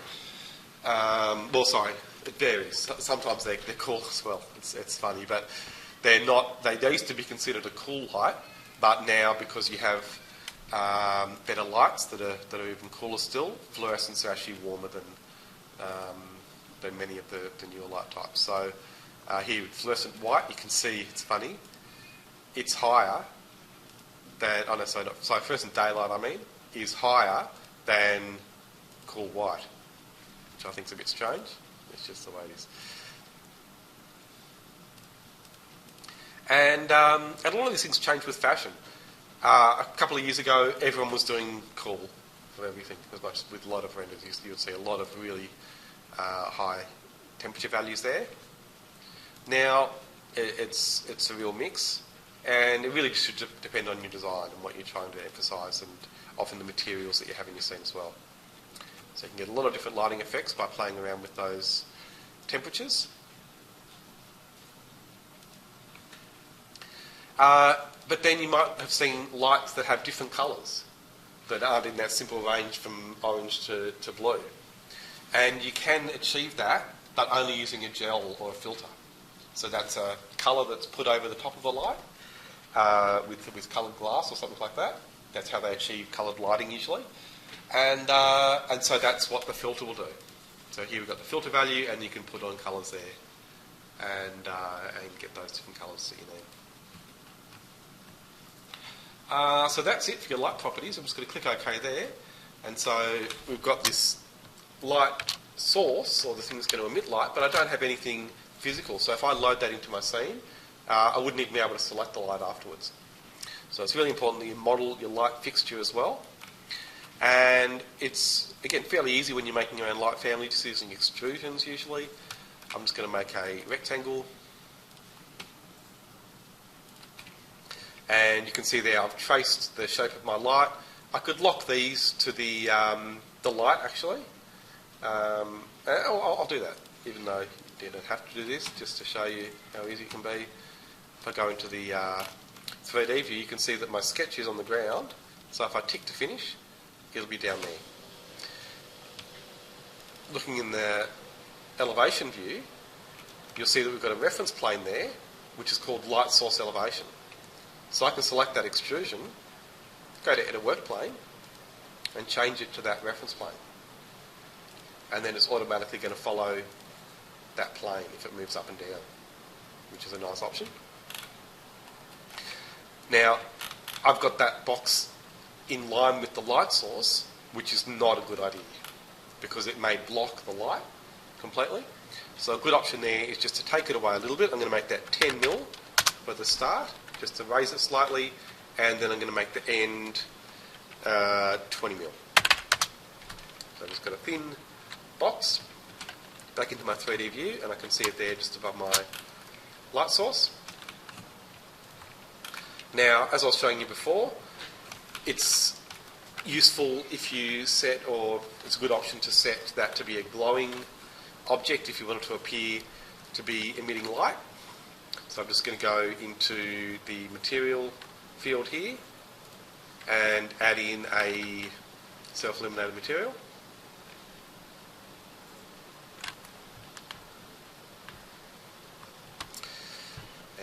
It varies. Sometimes they're cool as well. It's funny, but they're not. They used to be considered a cool light, but now because you have better lights that are even cooler still, fluorescents are actually warmer than many of the newer light types. So here with fluorescent white, you can see it's funny. It's higher than fluorescent daylight, is higher than cool white, which I think is a bit strange. It's just the way it is. And a lot of these things change with fashion. A couple of years ago, everyone was doing cool for everything. As much with a lot of renders, you would see a lot of really high temperature values there. Now, it's a real mix, and it really should depend on your design and what you're trying to emphasise, and often the materials that you have in your scene as well. So you can get a lot of different lighting effects by playing around with those temperatures. But then you might have seen lights that have different colours that aren't in that simple range from orange to blue. And you can achieve that, but only using a gel or a filter. So that's a colour that's put over the top of a light with coloured glass or something like that. That's how they achieve coloured lighting usually. And so that's what the filter will do. So here we've got the filter value, and you can put on colours there, and get those different colours that you need. So that's it for your light properties. I'm just going to click OK there, and so we've got this light source, or the thing that's going to emit light, but I don't have anything physical. So if I load that into my scene, I wouldn't even be able to select the light afterwards. So it's really important that you model your light fixture as well. And it's, again, fairly easy when you're making your own light family, just using extrusions usually. I'm just going to make a rectangle. And you can see there I've traced the shape of my light. I could lock these to the light actually. I'll do that, even though you don't have to do this, just to show you how easy it can be. If I go into the 3D view, you can see that my sketch is on the ground. So if I tick to finish, it'll be down there. Looking in the elevation view, you'll see that we've got a reference plane there, which is called light source elevation. So I can select that extrusion, go to edit work plane, and change it to that reference plane. And then it's automatically going to follow that plane if it moves up and down, which is a nice option. Now, I've got that box in line with the light source, which is not a good idea because it may block the light completely. So a good option there is just to take it away a little bit. I'm going to make that 10 mil for the start, just to raise it slightly, and then I'm going to make the end 20 mil. So I've just got a thin box back into my 3D view, and I can see it there just above my light source. Now, as I was showing you before, it's useful if you set, or it's a good option to set that to be a glowing object if you want it to appear to be emitting light. So I'm just going to go into the material field here and add in a self-illuminated material.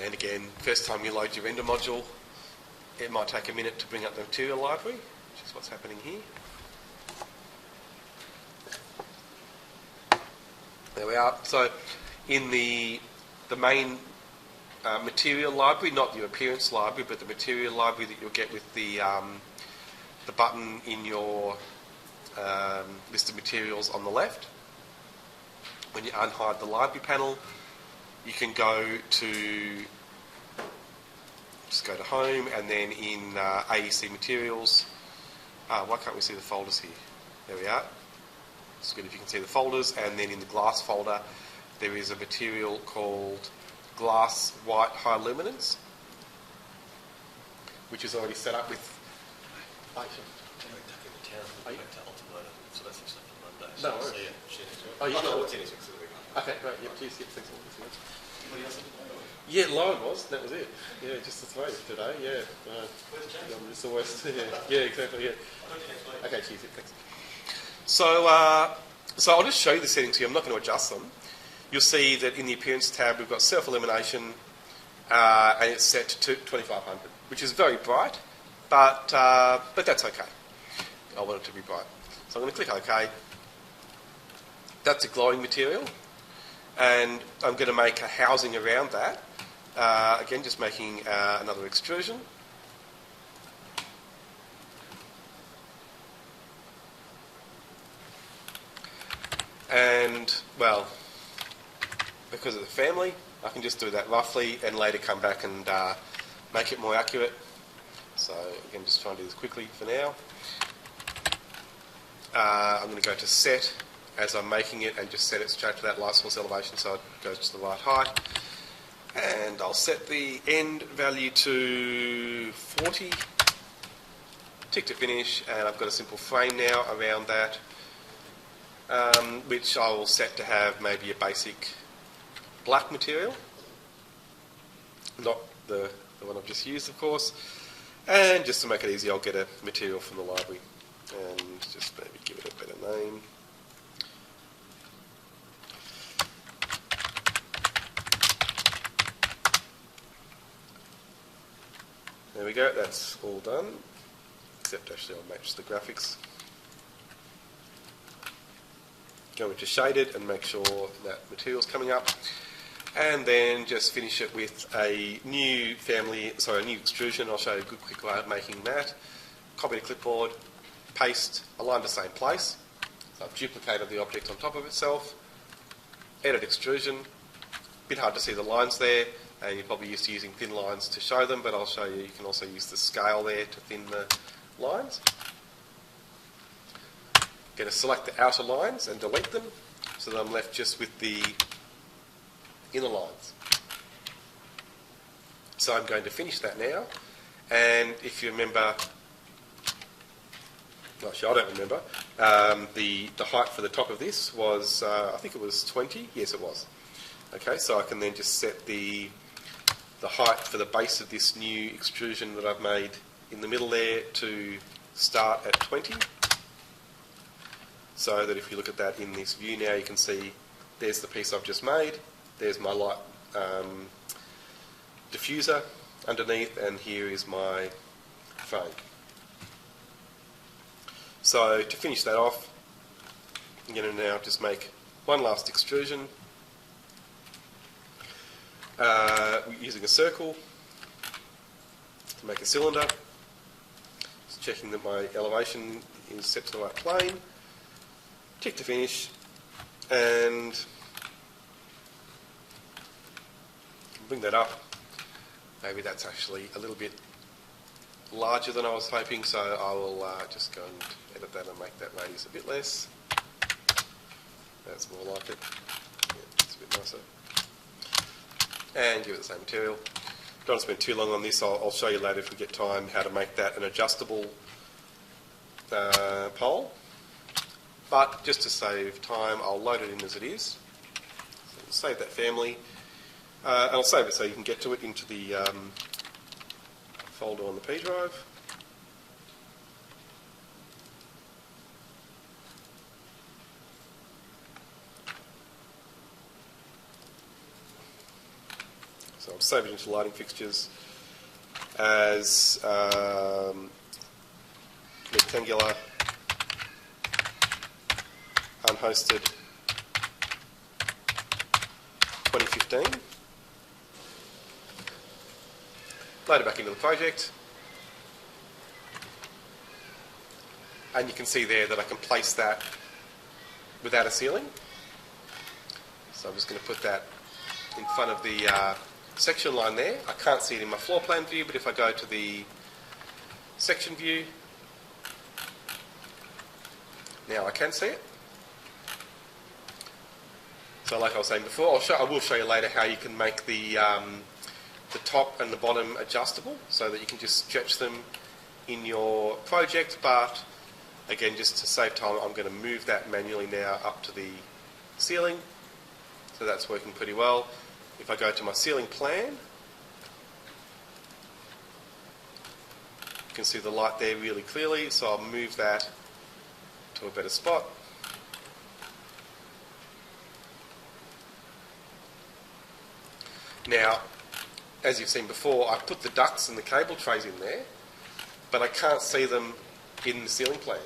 And again, first time you load your render module, it might take a minute to bring up the material library, which is what's happening here. There we are. So in the main material library, not your appearance library, but the material library that you'll get with the button in your list of materials on the left, when you unhide the library panel, you can go to, just go to Home, and then in AEC Materials, why can't we see the folders here? There we are. It's good if you can see the folders, and then in the glass folder, there is a material called Glass White High Luminance, which is already set up with... No worries. Oh, you got it. Okay, great. Yep, cheers. Yep, thanks a lot. Yeah, Lauren was. That was it. Yeah, just the three today. Yeah. It's the worst. Yeah, exactly. Yeah. Okay, cheers. Yep, thanks. So I'll just show you the settings here. I'm not going to adjust them. You'll see that in the Appearance tab, we've got self-illumination, and it's set to 2500, which is very bright, but that's okay. I want it to be bright. So I'm going to click OK. That's a glowing material, and I'm going to make a housing around that. Again, just making another extrusion. And, well, because of the family, I can just do that roughly and later come back and make it more accurate. So, again, just trying to do this quickly for now. I'm going to go to Set as I'm making it and just set it straight to that light source elevation so it goes to the right height. And I'll set the end value to 40. Tick to finish, and I've got a simple frame now around that, which I will set to have maybe a basic black material, not the one I've just used, of course. And just to make it easy, I'll get a material from the library and just maybe give it a better name. There we go, that's all done, except actually I'll match the graphics. go into shaded and make sure that material's coming up. And then just finish it with a new a new extrusion. I'll show you a good quick way of making that. Copy to clipboard, paste, align to same place. So I've duplicated the object on top of itself. Edit extrusion. Bit hard to see the lines there, and you're probably used to using thin lines to show them, but I'll show you can also use the scale there to thin the lines. Going to select the outer lines and delete them, so that I'm left just with the inner lines. So I'm going to finish that now, and if you remember, actually I don't remember, the height for the top of this was, I think it was 20, yes it was. Okay, so I can then just set the height for the base of this new extrusion that I've made in the middle there to start at 20. So that if you look at that in this view now, you can see there's the piece I've just made, there's my light diffuser underneath, and here is my frame. So to finish that off, I'm going to now just make one last extrusion using a circle to make a cylinder. Just checking that my elevation is set to the right plane. Tick to finish, and bring that up. Maybe that's actually a little bit larger than I was hoping, so I will just go and edit that and make that radius a bit less. That's more like it. Yeah, it's a bit nicer. And give it the same material. Don't want to spend too long on this. I'll show you later if we get time how to make that an adjustable pole. But just to save time, I'll load it in as it is. So save that family. And I'll save it so you can get to it into the folder on the P drive. So I'll save it into lighting fixtures as rectangular, unhosted 2015. Load it back into the project, and you can see there that I can place that without a ceiling. So I'm just going to put that in front of the section line there. I can't see it in my floor plan view, but if I go to the section view, now I can see it. So like I was saying before, I will show you later how you can make the top and the bottom adjustable so that you can just stretch them in your project, but again, just to save time, I'm going to move that manually now up to the ceiling. So that's working pretty well. If I go to my ceiling plan, you can see the light there really clearly, so I'll move that to a better spot. Now, as you've seen before, I put the ducts and the cable trays in there, but I can't see them in the ceiling plan.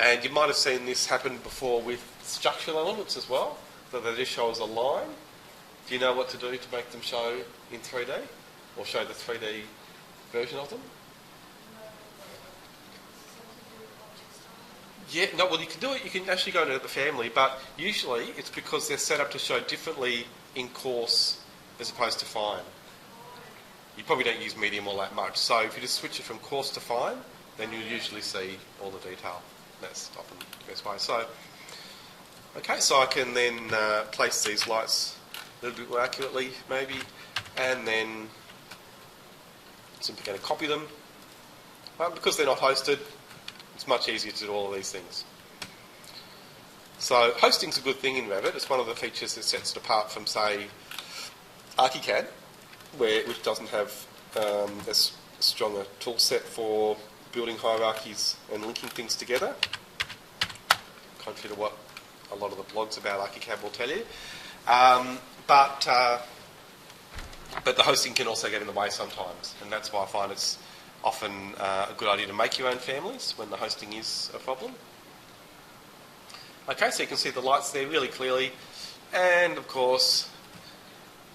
And you might have seen this happen before with structural elements as well, that they just show as a line. Do you know what to do to make them show in 3D, or show the 3D version of them? Yeah, no, well you can do it, you can actually go into the family, but usually it's because they're set up to show differently in coarse as opposed to fine. You probably don't use medium all that much, so if you just switch it from coarse to fine, then you'll usually see all the detail. That's often the best way. So, okay, so I can then place these lights a little bit more accurately, maybe, and then simply going to copy them. Because they're not hosted, it's much easier to do all of these things. So hosting's a good thing in Revit. It's one of the features that sets it apart from, say, ArchiCAD, which doesn't have as strong a tool set for building hierarchies and linking things together, contrary to what a lot of the blogs about ArchiCAD will tell you. But the hosting can also get in the way sometimes, and that's why I find it's often a good idea to make your own families when the hosting is a problem. Okay, so you can see the lights there really clearly, and of course,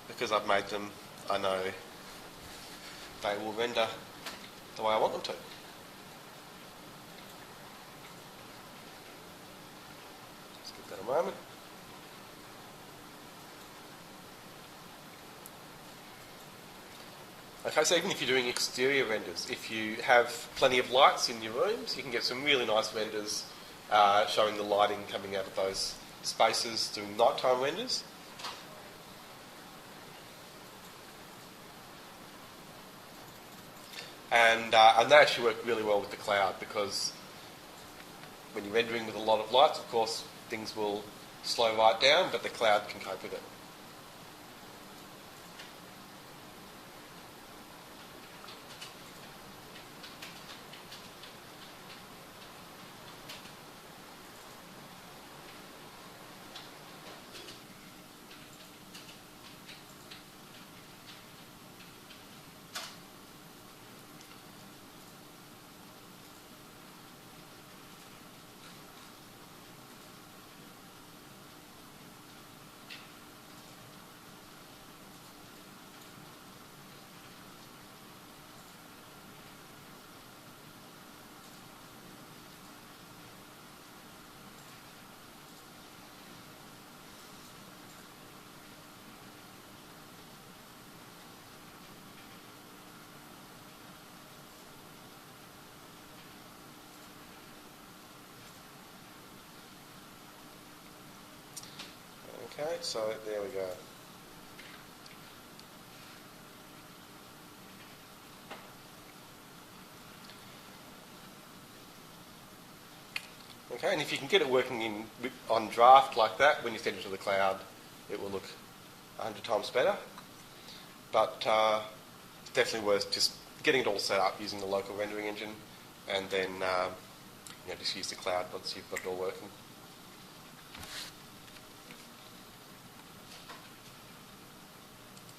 because I've made them, I know they will render the way I want them to. Just give that a moment. Okay, so even if you're doing exterior renders, if you have plenty of lights in your rooms, you can get some really nice renders showing the lighting coming out of those spaces doing nighttime renders. And they actually work really well with the cloud, because when you're rendering with a lot of lights, of course, things will slow right down, but the cloud can cope with it. Okay, so there we go. Okay, and if you can get it working on draft like that, when you send it to the cloud, it will look 100 times better. But it's definitely worth just getting it all set up using the local rendering engine, and then just use the cloud once you've got it all working.